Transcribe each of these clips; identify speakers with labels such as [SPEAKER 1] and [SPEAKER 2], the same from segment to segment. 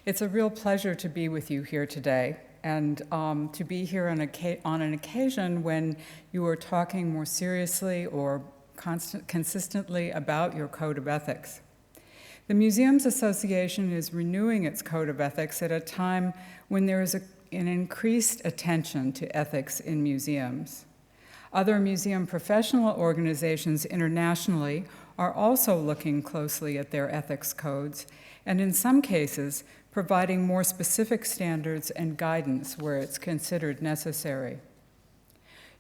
[SPEAKER 1] It's a real pleasure to be with you here today, and to be here on an occasion when you are talking more seriously or consistently about your code of ethics. The Museums Association is renewing its code of ethics at a time when there is an increased attention to ethics in museums. Other museum professional organizations internationally are also looking closely at their ethics codes, and in some cases, providing more specific standards and guidance where it's considered necessary.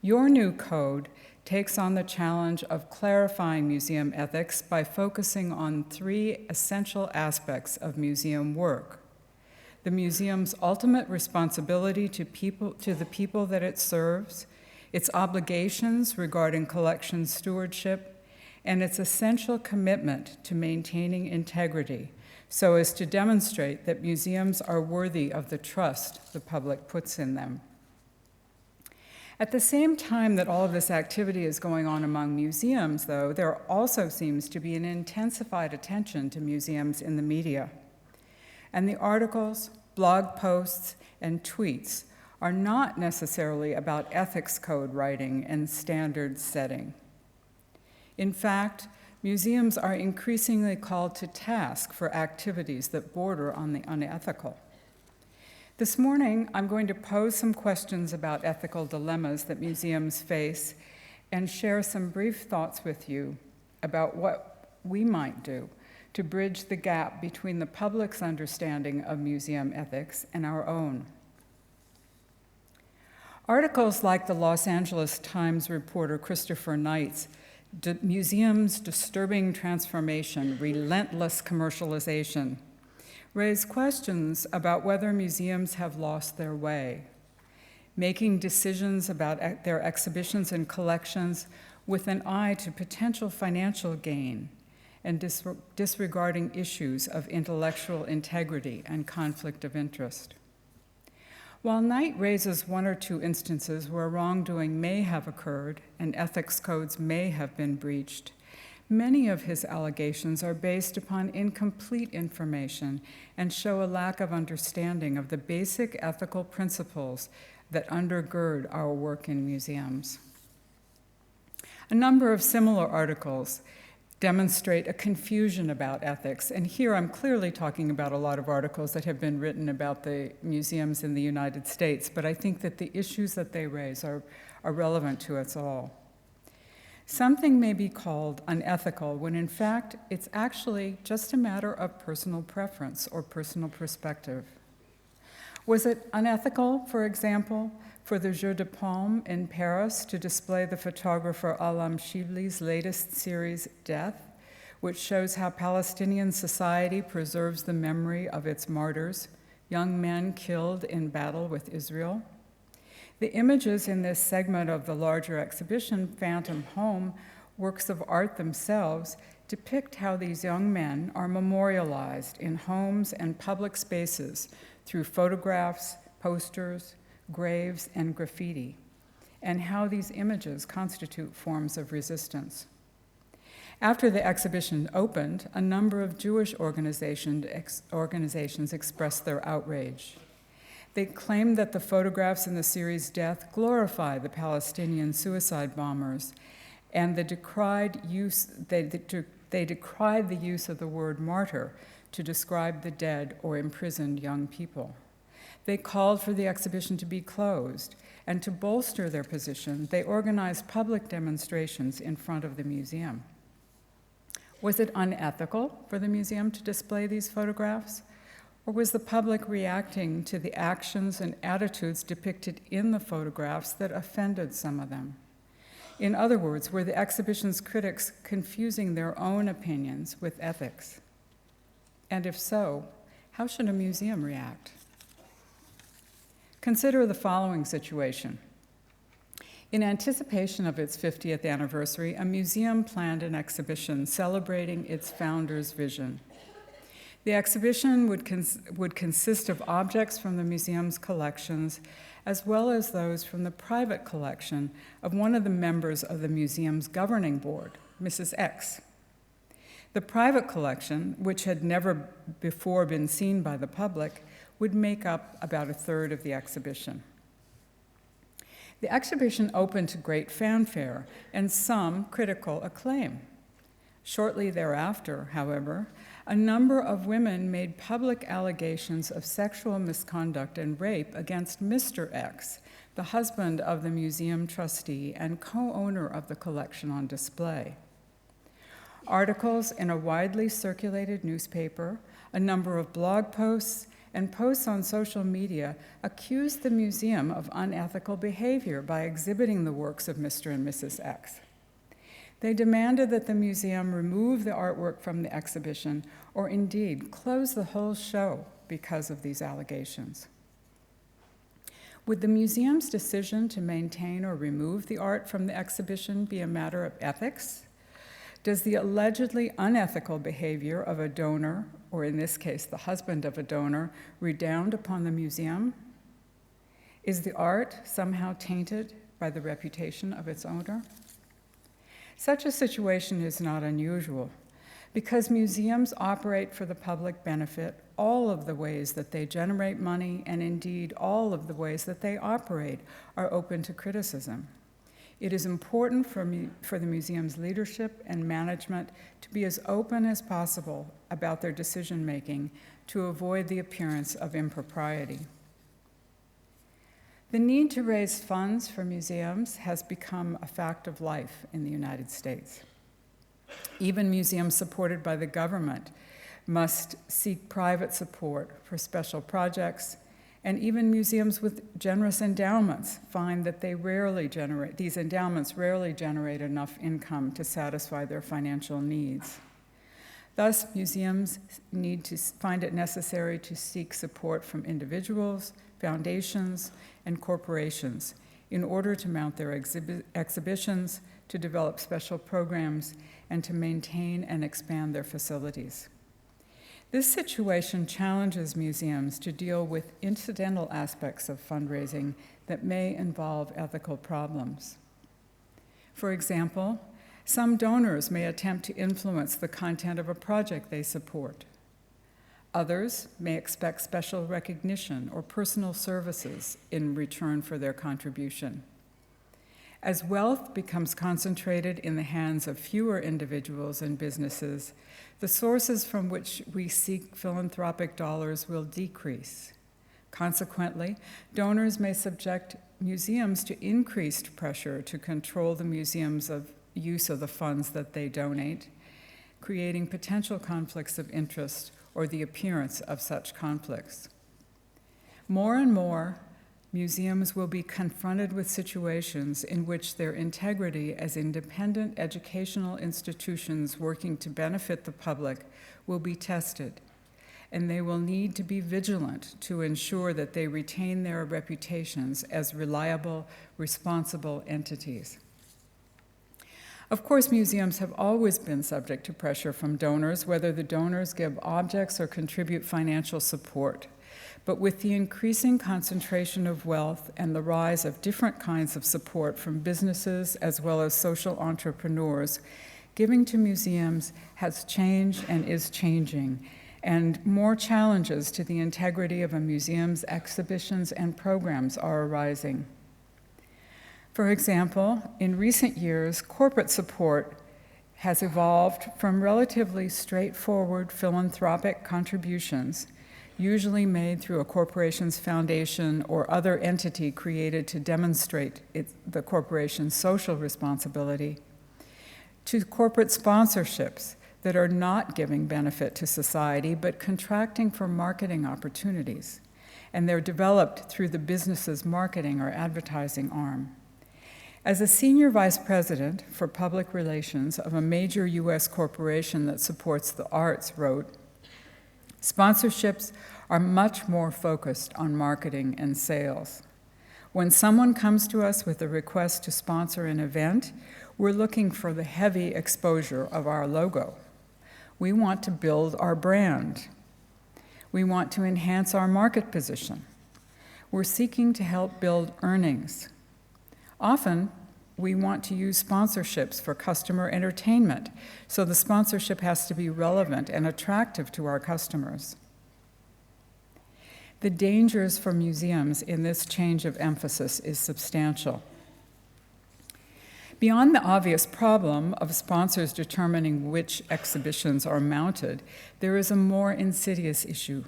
[SPEAKER 1] Your new code takes on the challenge of clarifying museum ethics by focusing on 3 essential aspects of museum work: the museum's ultimate responsibility to the people that it serves, its obligations regarding collection stewardship, and its essential commitment to maintaining integrity so as to demonstrate that museums are worthy of the trust the public puts in them. At the same time that all of this activity is going on among museums, though, there also seems to be an intensified attention to museums in the media. And the articles, blog posts, and tweets are not necessarily about ethics code writing and standard setting. In fact, museums are increasingly called to task for activities that border on the unethical. This morning, I'm going to pose some questions about ethical dilemmas that museums face and share some brief thoughts with you about what we might do to bridge the gap between the public's understanding of museum ethics and our own. Articles like the Los Angeles Times reporter Christopher Knight's Museums' Disturbing Transformation, Relentless Commercialization raise questions about whether museums have lost their way, making decisions about their exhibitions and collections with an eye to potential financial gain and disregarding issues of intellectual integrity and conflict of interest. While Knight raises 1 or 2 instances where wrongdoing may have occurred and ethics codes may have been breached, many of his allegations are based upon incomplete information and show a lack of understanding of the basic ethical principles that undergird our work in museums. A number of similar articles demonstrate a confusion about ethics, and here I'm clearly talking about a lot of articles that have been written about the museums in the United States, but I think that the issues that they raise are relevant to us all. Something may be called unethical when in fact it's actually just a matter of personal preference or personal perspective. Was it unethical, for example, for the Jeu de Paume in Paris to display the photographer Alam Shibli's latest series, Death, which shows how Palestinian society preserves the memory of its martyrs, young men killed in battle with Israel? The images in this segment of the larger exhibition, Phantom Home, works of art themselves, depict how these young men are memorialized in homes and public spaces through photographs, posters, graves, and graffiti, and how these images constitute forms of resistance. After the exhibition opened, a number of Jewish organizations expressed their outrage. They claimed that the photographs in the series Death glorify the Palestinian suicide bombers, and they decried the use of the word martyr to describe the dead or imprisoned young people. They called for the exhibition to be closed, and to bolster their position, they organized public demonstrations in front of the museum. Was it unethical for the museum to display these photographs? Or was the public reacting to the actions and attitudes depicted in the photographs that offended some of them? In other words, were the exhibition's critics confusing their own opinions with ethics? And if so, how should a museum react? Consider the following situation. In anticipation of its 50th anniversary, a museum planned an exhibition celebrating its founder's vision. The exhibition would consist of objects from the museum's collections, as well as those from the private collection of one of the members of the museum's governing board, Mrs. X. The private collection, which had never before been seen by the public, would make up about a third of the exhibition. The exhibition opened to great fanfare and some critical acclaim. Shortly thereafter, however, a number of women made public allegations of sexual misconduct and rape against Mr. X, the husband of the museum trustee and co-owner of the collection on display. Articles in a widely circulated newspaper, a number of blog posts, and posts on social media accused the museum of unethical behavior by exhibiting the works of Mr. and Mrs. X. They demanded that the museum remove the artwork from the exhibition or indeed close the whole show because of these allegations. Would the museum's decision to maintain or remove the art from the exhibition be a matter of ethics? Does the allegedly unethical behavior of a donor, or in this case the husband of a donor, redound upon the museum? Is the art somehow tainted by the reputation of its owner? Such a situation is not unusual. Because museums operate for the public benefit, all of the ways that they generate money, and indeed all of the ways that they operate, are open to criticism. It is important for the museum's leadership and management to be as open as possible about their decision-making to avoid the appearance of impropriety. The need to raise funds for museums has become a fact of life in the United States. Even museums supported by the government must seek private support for special projects, and even museums with generous endowments find that these endowments rarely generate enough income to satisfy their financial needs. Thus, museums need to find it necessary to seek support from individuals, foundations, and corporations in order to mount their exhibitions, to develop special programs, and to maintain and expand their facilities. This situation challenges museums to deal with incidental aspects of fundraising that may involve ethical problems. For example, some donors may attempt to influence the content of a project they support. Others may expect special recognition or personal services in return for their contribution. As wealth becomes concentrated in the hands of fewer individuals and businesses, the sources from which we seek philanthropic dollars will decrease. Consequently, donors may subject museums to increased pressure to control the museum's use of the funds that they donate, creating potential conflicts of interest or the appearance of such conflicts. More and more, museums will be confronted with situations in which their integrity as independent educational institutions working to benefit the public will be tested, and they will need to be vigilant to ensure that they retain their reputations as reliable, responsible entities. Of course, museums have always been subject to pressure from donors, whether the donors give objects or contribute financial support. But with the increasing concentration of wealth and the rise of different kinds of support from businesses as well as social entrepreneurs, giving to museums has changed and is changing, and more challenges to the integrity of a museum's exhibitions and programs are arising. For example, in recent years, corporate support has evolved from relatively straightforward philanthropic contributions, usually made through a corporation's foundation or other entity created to demonstrate the corporation's social responsibility, to corporate sponsorships that are not giving benefit to society but contracting for marketing opportunities, and they're developed through the business's marketing or advertising arm. As a senior vice president for public relations of a major U.S. corporation that supports the arts wrote, "Sponsorships are much more focused on marketing and sales. When someone comes to us with a request to sponsor an event, we're looking for the heavy exposure of our logo. We want to build our brand. We want to enhance our market position. We're seeking to help build earnings. Often, We want to use sponsorships for customer entertainment, so the sponsorship has to be relevant and attractive to our customers. The dangers for museums in this change of emphasis is substantial. Beyond the obvious problem of sponsors determining which exhibitions are mounted, there is a more insidious issue.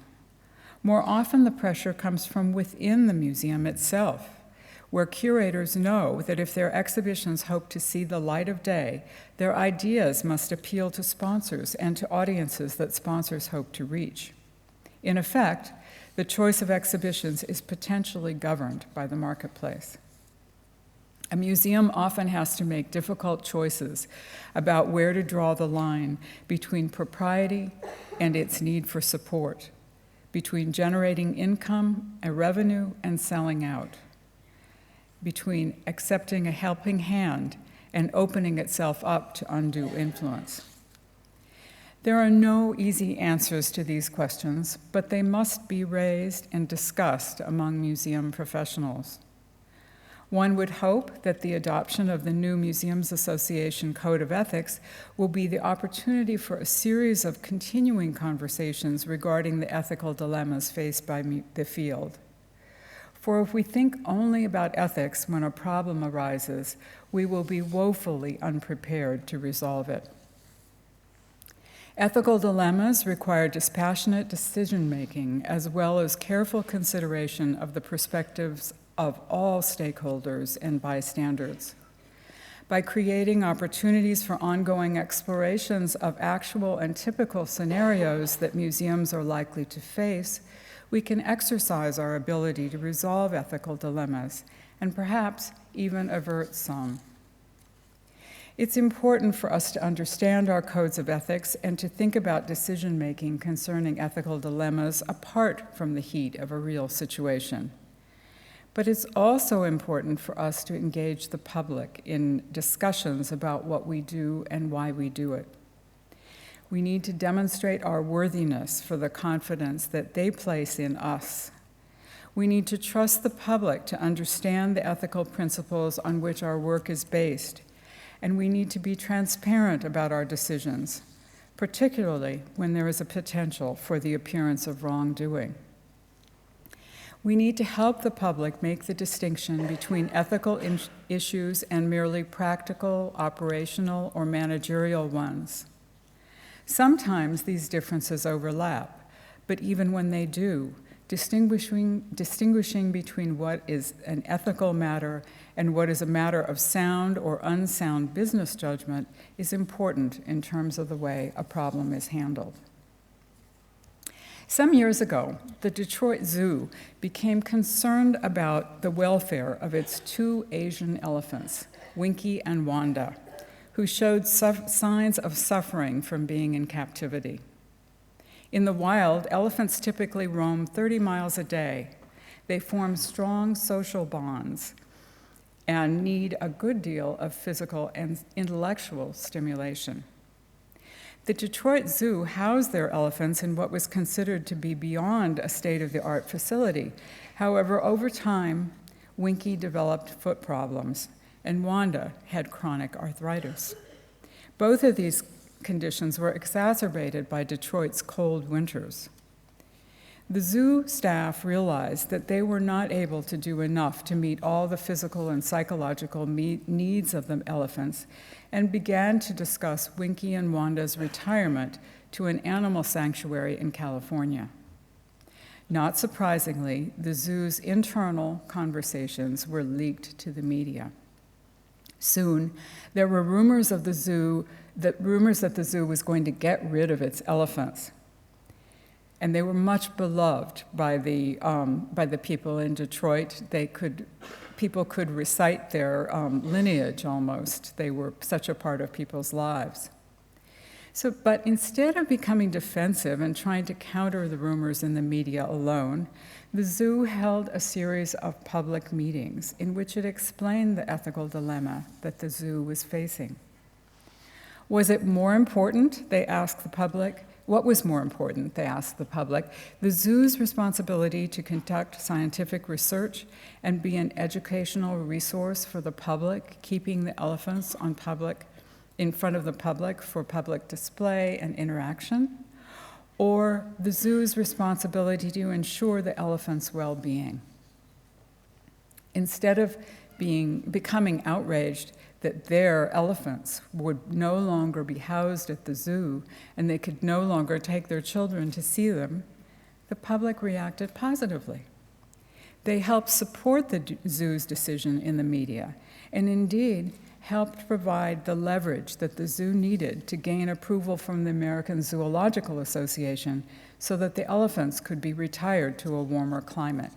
[SPEAKER 1] More often, the pressure comes from within the museum itself, where curators know that if their exhibitions hope to see the light of day, their ideas must appeal to sponsors and to audiences that sponsors hope to reach. In effect, the choice of exhibitions is potentially governed by the marketplace. A museum often has to make difficult choices about where to draw the line between propriety and its need for support, between generating income and revenue and selling out, between accepting a helping hand and opening itself up to undue influence. There are no easy answers to these questions, but they must be raised and discussed among museum professionals. One would hope that the adoption of the new Museums Association Code of Ethics will be the opportunity for a series of continuing conversations regarding the ethical dilemmas faced by the field. For if we think only about ethics when a problem arises, we will be woefully unprepared to resolve it. Ethical dilemmas require dispassionate decision-making as well as careful consideration of the perspectives of all stakeholders and bystanders. By creating opportunities for ongoing explorations of actual and typical scenarios that museums are likely to face, we can exercise our ability to resolve ethical dilemmas and perhaps even avert some. It's important for us to understand our codes of ethics and to think about decision-making concerning ethical dilemmas apart from the heat of a real situation. But it's also important for us to engage the public in discussions about what we do and why we do it. We need to demonstrate our worthiness for the confidence that they place in us. We need to trust the public to understand the ethical principles on which our work is based, and we need to be transparent about our decisions, particularly when there is a potential for the appearance of wrongdoing. We need to help the public make the distinction between ethical issues and merely practical, operational, or managerial ones. Sometimes these differences overlap, but even when they do, distinguishing between what is an ethical matter and what is a matter of sound or unsound business judgment is important in terms of the way a problem is handled. Some years ago, the Detroit Zoo became concerned about the welfare of its two Asian elephants, Winky and Wanda, who showed signs of suffering from being in captivity. In the wild, elephants typically roam 30 miles a day. They form strong social bonds and need a good deal of physical and intellectual stimulation. The Detroit Zoo housed their elephants in what was considered to be beyond a state-of-the-art facility. However, over time, Winky developed foot problems, and Wanda had chronic arthritis. Both of these conditions were exacerbated by Detroit's cold winters. The zoo staff realized that they were not able to do enough to meet all the physical and psychological needs of the elephants and began to discuss Winky and Wanda's retirement to an animal sanctuary in California. Not surprisingly, the zoo's internal conversations were leaked to the media. Soon, there were rumors that the zoo was going to get rid of its elephants. And they were much beloved by the people in Detroit. People could recite their lineage almost. They were such a part of people's lives. But instead of becoming defensive and trying to counter the rumors in the media alone, the zoo held a series of public meetings in which it explained the ethical dilemma that the zoo was facing. Was it more important, they asked the public, What was more important, they asked the public, the zoo's responsibility to conduct scientific research and be an educational resource for the public, keeping the elephants in front of the public for public display and interaction, or the zoo's responsibility to ensure the elephants' well-being. Instead of becoming outraged that their elephants would no longer be housed at the zoo and they could no longer take their children to see them, the public reacted positively. They helped support the zoo's decision in the media, and indeed helped provide the leverage that the zoo needed to gain approval from the American Zoological Association so that the elephants could be retired to a warmer climate.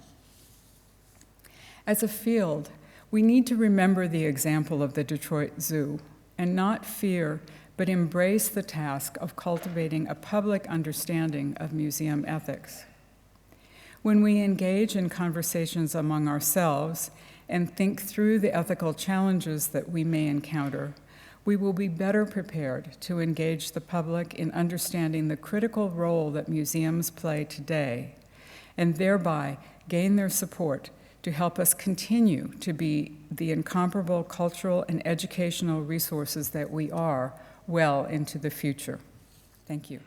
[SPEAKER 1] As a field, we need to remember the example of the Detroit Zoo and not fear, but embrace the task of cultivating a public understanding of museum ethics. When we engage in conversations among ourselves and think through the ethical challenges that we may encounter, we will be better prepared to engage the public in understanding the critical role that museums play today, and thereby gain their support to help us continue to be the incomparable cultural and educational resources that we are well into the future. Thank you.